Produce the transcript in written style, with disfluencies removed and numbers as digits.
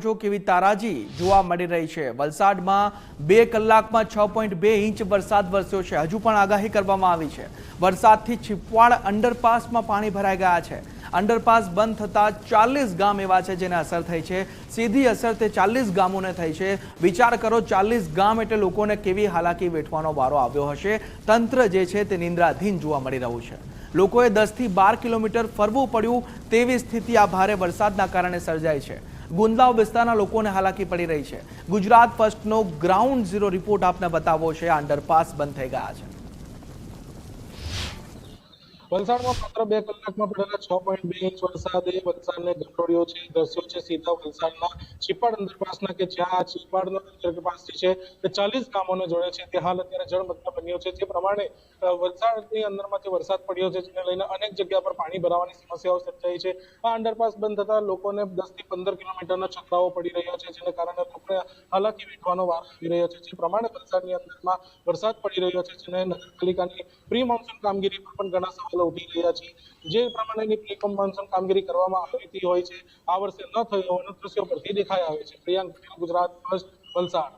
છો કેવી તારાજી જોવા મળી રહી છે। વલસાડમાં 2 કલાકમાં 6.2 ઇંચ વરસાદ વરસ્યો છે। હજુ પણ આગાહી કરવામાં આવી છે। વરસાદથી છીપવાડ અંડરપાસમાં પાણી ભરાઈ ગયા છે। અંડરપાસ બંધ થતા 40 ગામ એવા છે જેને અસર થઈ છે। સીધી અસર તે 40 ગામોને થઈ છે। વિચાર કરો 40 ગામ એટલે લોકોને કેવી હાલાકી વેઠવાનો વારો આવ્યો હશે। તંત્ર જે છે તે નિંદ્રાધીન જોવા મળી રહ્યું છે। લોકોએ 10 થી 12 કિલોમીટર ફરવું પડ્યું તેવી સ્થિતિ આ ભારે વરસાદના કારણે સર્જાઈ છે। ગુંદલાવ વિસ્તારના લોકોને હાલાકી પડી રહી છે। ગુજરાત ફર્સ્ટનો ગ્રાઉન્ડ ઝીરો રિપોર્ટ આપને બતાવો છે। અંડરપાસ બંધ થઈ ગયા છે। વલસાડમાં માત્ર 2 કલાકમાં પડેલા 6.2 ઇંચ વરસાદે વલસાડને ગંડોળ્યો છે। દ્રશ્યો છે સીધા વલસાડના છીપાડ અંડરપાસના કે જ્યાં છીપાડનો અંડરપાસ છે તે 40 ગામોને જોડે છે તે હાલ અત્યારે જળમગ્ન બન્યો છે। જે પ્રમાણે વલસાડની અંદરમાંથી વરસાદ પડ્યો છે જેને લઈને અનેક જગ્યા પર પાણી ભરાવાની સમસ્યાઓ સર્જાઈ છે। આ અંડરપાસ બંધ થતા લોકોને 10 થી 15 કિલોમીટરના ચકરાવો પડી રહ્યા છે જેને કારણે લોકોને હાલાકી વેઠવાનો વારો આવી રહ્યો છે। જે પ્રમાણે વલસાડની અંદરમાં વરસાદ પડી રહ્યો છે જેને નગરપાલિકાની પ્રી મોન્સૂન કામગીરી પર પણ ઘણા સવાલો ઉઠી રહ્યા છે। જે પ્રમાણેની પ્રી મોન્સૂન કામગીરી કરવામાં આવતી હોય છે આ વર્ષે ન થઈ હોવાના દ્રશ્યો પરથી દેખાઈ આવે છે। પ્રિયાંક, ગુજરાત ફર્સ્ટ, વલસાડ।